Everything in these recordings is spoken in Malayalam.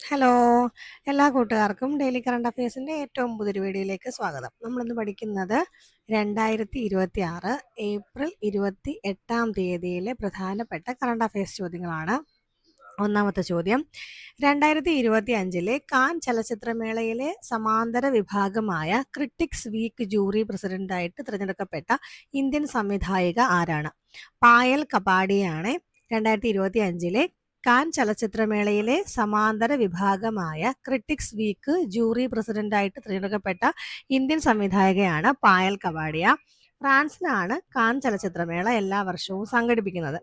ഹലോ! എല്ലാ കൂട്ടുകാർക്കും ഡെയിലി കറണ്ട് അഫയേഴ്സിൻ്റെ ഏറ്റവും പുതിയൊരു വീഡിയോയിലേക്ക് സ്വാഗതം. നമ്മളിന്ന് പഠിക്കുന്നത് 2026 ഏപ്രിൽ 28 പ്രധാനപ്പെട്ട കറണ്ട് അഫയേഴ്സ് ചോദ്യങ്ങളാണ്. ഒന്നാമത്തെ ചോദ്യം, 2025 കാൻ ചലച്ചിത്രമേളയിലെ സമാന്തര വിഭാഗമായ ക്രിട്ടിക്സ് വീക്ക് ജൂറി പ്രസിഡന്റായിട്ട് തിരഞ്ഞെടുക്കപ്പെട്ട ഇന്ത്യൻ സംവിധായിക ആരാണ്? പായൽ കപാഡിയാണ് 2025 കാൻ ചലച്ചിത്രമേളയിലെ സമാന്തര വിഭാഗമായ ക്രിട്ടിക്സ് വീക്ക് ജൂറി പ്രസിഡന്റായിട്ട് തിരഞ്ഞെടുക്കപ്പെട്ട ഇന്ത്യൻ സംവിധായകയാണ് പായൽ കപാഡിയ. ഫ്രാൻസിലാണ് കാൻ ചലച്ചിത്രമേള എല്ലാ വർഷവും സംഘടിപ്പിക്കുന്നത്.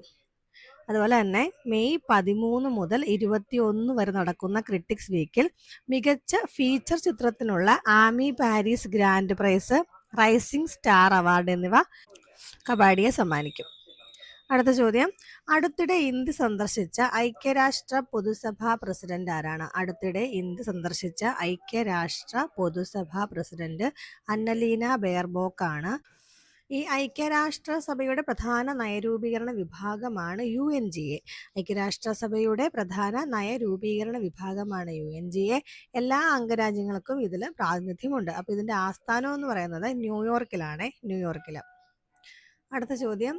അതുപോലെ തന്നെ മെയ് 13 മുതൽ 21 വരെ നടക്കുന്ന ക്രിട്ടിക്സ് വീക്കിൽ മികച്ച ഫീച്ചർ ചിത്രത്തിനുള്ള ആമി Paris grand prize, rising star award എന്നിവ കപാഡിയെ സമ്മാനിക്കും. അടുത്ത ചോദ്യം, അടുത്തിടെ ഇന്ത്യ സന്ദർശിച്ച ഐക്യരാഷ്ട്ര പൊതുസഭാ പ്രസിഡന്റ് ആരാണ്? അടുത്തിടെ ഇന്ത്യ സന്ദർശിച്ച ഐക്യരാഷ്ട്ര പൊതുസഭാ പ്രസിഡന്റ് അന്നലീന ബെയർബോക്ക് ആണ്. ഈ ഐക്യരാഷ്ട്രസഭയുടെ പ്രധാന നയരൂപീകരണ വിഭാഗമാണ് UNGA. ഐക്യരാഷ്ട്രസഭയുടെ പ്രധാന നയരൂപീകരണ വിഭാഗമാണ് UNGA. എല്ലാ അംഗരാജ്യങ്ങൾക്കും ഇതിൽ പ്രാതിനിധ്യമുണ്ട്. അപ്പോൾ ഇതിൻ്റെ ആസ്ഥാനം എന്ന് പറയുന്നത് ന്യൂയോർക്കിലാണ്. അടുത്ത ചോദ്യം,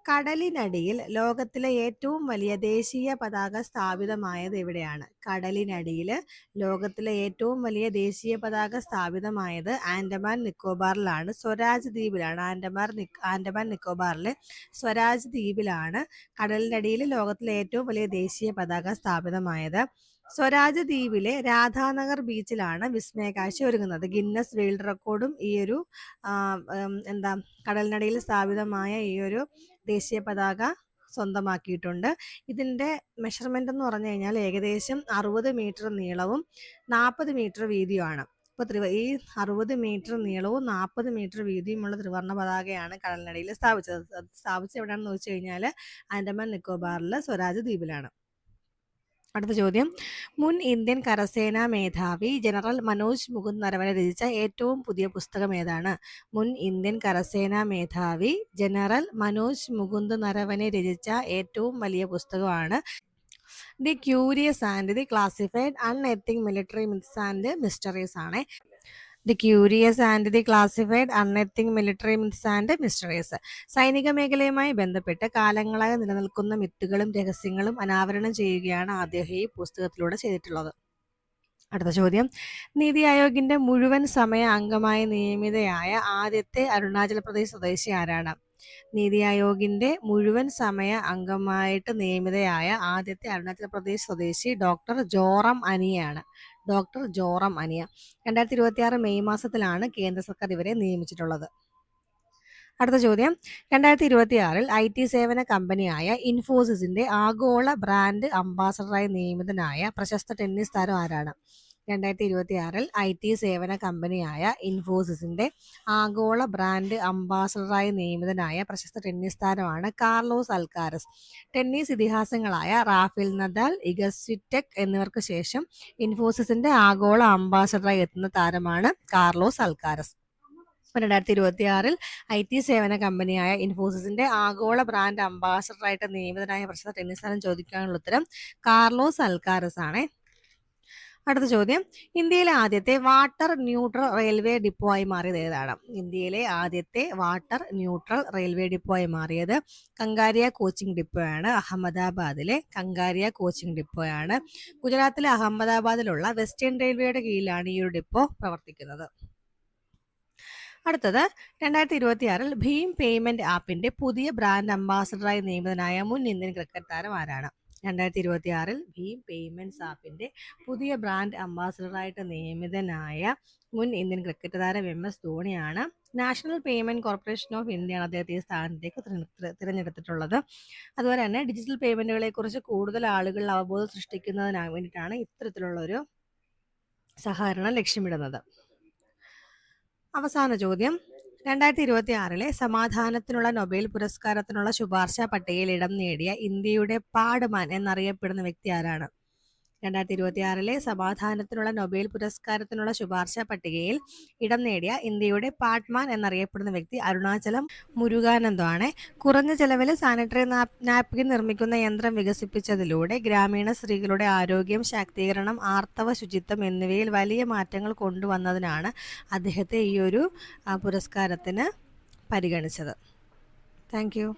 കടലിനടിയിൽ ലോകത്തിലെ ഏറ്റവും വലിയ ദേശീയ പതാക സ്ഥാപിതമായത് എവിടെയാണ്? കടലിനടിയിൽ ലോകത്തിലെ ഏറ്റവും വലിയ ദേശീയ പതാക സ്ഥാപിതമായത് ആൻഡമാൻ നിക്കോബാറിലാണ്, സ്വരാജ് ദ്വീപിലാണ്. ആൻഡമാൻ നിക്കോബാറിലെ സ്വരാജ് ദ്വീപിലാണ് കടലിനടിയിൽ ലോകത്തിലെ ഏറ്റവും വലിയ ദേശീയ പതാക സ്ഥാപിതമായത്. സ്വരാജ് ദ്വീപിലെ രാധാനഗർ ബീച്ചിലാണ് വിസ്മയകാഴ്ച ഒരുങ്ങുന്നത്. ഗിന്നസ് വേൾഡ് റെക്കോർഡും ഈ ഒരു കടലിനടിയിൽ സ്ഥാപിതമായ ഈ ഒരു ദേശീയ പതാക സ്വന്തമാക്കിയിട്ടുണ്ട്. ഇതിൻ്റെ മെഷർമെൻ്റ് എന്ന് പറഞ്ഞു കഴിഞ്ഞാൽ ഏകദേശം 60 മീറ്റർ നീളവും 40 മീറ്റർ വീതിയുമാണ്. ഇപ്പോൾ ഈ 60 മീറ്റർ നീളവും 40 മീറ്റർ വീതിയുമുള്ള ത്രിവർണ്ണ പതാകയാണ് കടലിനടിയിൽ സ്ഥാപിച്ചത്. സ്ഥാപിച്ചത് എവിടെയാണെന്ന് ചോദിച്ചു കഴിഞ്ഞാൽ ആൻഡമാൻ നിക്കോബാറിലെ സ്വരാജ് ദ്വീപിലാണ്. അടുത്ത ചോദ്യം, മുൻ ഇന്ത്യൻ കരസേനാ മേധാവി ജനറൽ മനോജ് മുകുന്ദ് നരവനെ രചിച്ച ഏറ്റവും പുതിയ പുസ്തകം ഏതാണ്? മുൻ ഇന്ത്യൻ കരസേനാ മേധാവി ജനറൽ മനോജ് മുകുന്ദ് നരവനെ രചിച്ച ഏറ്റവും വലിയ പുസ്തകമാണ് the curious and the classified unethic military myths and mysteries ആണ്. The curious and the classified unethic military myths and mysteries. സൈനിക മേഖലയുമായി ബന്ധപ്പെട്ട് കാലങ്ങളായി നിലനിൽക്കുന്ന മിത്തുകളും രഹസ്യങ്ങളും അനാവരണം ചെയ്യുകയാണ് അദ്ദേഹം ഈ പുസ്തകത്തിലൂടെ ചെയ്തിട്ടുള്ളത്. അടുത്ത ചോദ്യം, നീതി ആയോഗിന്റെ മുഴുവൻ സമയ അംഗമായി നിയമിതയായ ആദ്യത്തെ അരുണാചൽ പ്രദേശ് സ്വദേശി ആരാണ്? നീതി ആയോഗിന്റെ മുഴുവൻ സമയ അംഗമായിട്ട് നിയമിതയായ ആദ്യത്തെ അരുണാചൽ പ്രദേശ് സ്വദേശി ഡോക്ടർ ജോറം അനിയാണ്. 2026 മെയ് മാസത്തിലാണ് കേന്ദ്ര സർക്കാർ ഇവരെ നിയമിച്ചിട്ടുള്ളത്. അടുത്ത ചോദ്യം, 2026 IT സേവന കമ്പനിയായ ഇൻഫോസിസിന്റെ ആഗോള ബ്രാൻഡ് അംബാസഡറായി നിയമിതനായ പ്രശസ്ത ടെന്നീസ് താരം ആരാണ്? 2026 IT സേവന കമ്പനിയായ ഇൻഫോസിസിന്റെ ആഗോള ബ്രാൻഡ് അംബാസഡറായി നിയമിതനായ പ്രശസ്ത ടെന്നീസ് താരമാണ് കാർലോസ് അൽക്കാരസ്. ടെന്നീസ് ഇതിഹാസങ്ങളായ റാഫേൽ നദാൽ, ഇഗ സ്വിറ്റെക് എന്നിവർക്ക് ശേഷം ഇൻഫോസിസിന്റെ ആഗോള അംബാസഡറായി എത്തുന്ന താരമാണ് കാർലോസ് അൽക്കാരസ്. 2026 IT സേവന കമ്പനിയായ ഇൻഫോസിസിന്റെ ആഗോള ബ്രാൻഡ് അംബാസഡറായിട്ട് നിയമിതനായ പ്രശസ്ത ടെന്നീസ് താരം ചോദിക്കാനുള്ള ഉത്തരം കാർലോസ് അൽക്കാരസ് ആണ്. അടുത്ത ചോദ്യം, ഇന്ത്യയിലെ ആദ്യത്തെ വാട്ടർ ന്യൂട്രൽ റെയിൽവേ ഡിപ്പോ ആയി മാറിയത് ഏതാണ്? ഇന്ത്യയിലെ ആദ്യത്തെ വാട്ടർ ന്യൂട്രൽ റെയിൽവേ ഡിപ്പോ ആയി മാറിയത് കങ്കാരിയ കോച്ചിങ് ഡിപ്പോയാണ്. അഹമ്മദാബാദിലെ കങ്കാരിയ കോച്ചിങ് ഡിപ്പോയാണ്. ഗുജറാത്തിലെ അഹമ്മദാബാദിലുള്ള വെസ്റ്റേൺ റെയിൽവേയുടെ കീഴിലാണ് ഈ ഒരു ഡിപ്പോ പ്രവർത്തിക്കുന്നത്. അടുത്തത്, 2026 ഭീം പേയ്മെന്റ് ആപ്പിന്റെ പുതിയ ബ്രാൻഡ് അംബാസഡറായി നിയമിതനായ മുൻ ഇന്ത്യൻ ക്രിക്കറ്റ് താരം ആരാണ്? 2026 ഭീം പേയ്മെന്റ്സ് ആപ്പിന്റെ പുതിയ ബ്രാൻഡ് അംബാസഡറായിട്ട് നിയമിതനായ മുൻ ഇന്ത്യൻ ക്രിക്കറ്റ് താരം MS ധോണിയാണ്. നാഷണൽ പേയ്മെന്റ് കോർപ്പറേഷൻ ഓഫ് ഇന്ത്യയാണ് അദ്ദേഹത്തെ ഈ സ്ഥാനത്തേക്ക് തിരഞ്ഞെടുത്തിട്ടുള്ളത്. അതുപോലെ തന്നെ ഡിജിറ്റൽ പേയ്മെന്റുകളെ കുറിച്ച് കൂടുതൽ ആളുകളിൽ അവബോധം സൃഷ്ടിക്കുന്നതിന് വേണ്ടിയിട്ടാണ് ഇത്തരത്തിലുള്ളൊരു സഹകരണം ലക്ഷ്യമിടുന്നത്. അവസാന ചോദ്യം, 2026 സമാധാനത്തിനുള്ള നൊബേൽ പുരസ്കാരത്തിനുള്ള ശുപാർശ പട്ടികയിൽ ഇടം നേടിയ ഇന്ത്യയുടെ പാഡ്മാൻ എന്നറിയപ്പെടുന്ന വ്യക്തി ആരാണ്? 2026 സമാധാനത്തിനുള്ള നൊബേൽ പുരസ്കാരത്തിനുള്ള ശുപാർശ പട്ടികയിൽ ഇടം നേടിയ ഇന്ത്യയുടെ പാട്മാൻ എന്നറിയപ്പെടുന്ന വ്യക്തി അരുണാചലം മുരുകാനന്ദം ആണ്. കുറഞ്ഞ ചെലവിൽ സാനിറ്ററി നാപ്കിൻ നിർമ്മിക്കുന്ന യന്ത്രം വികസിപ്പിച്ചതിലൂടെ ഗ്രാമീണ സ്ത്രീകളുടെ ആരോഗ്യം, ശാക്തീകരണം, ആർത്തവ ശുചിത്വം എന്നിവയിൽ വലിയ മാറ്റങ്ങൾ കൊണ്ടുവന്നതിനാണ് അദ്ദേഹത്തെ ഈ ഒരു പുരസ്കാരത്തിന് പരിഗണിച്ചത്. Thank you.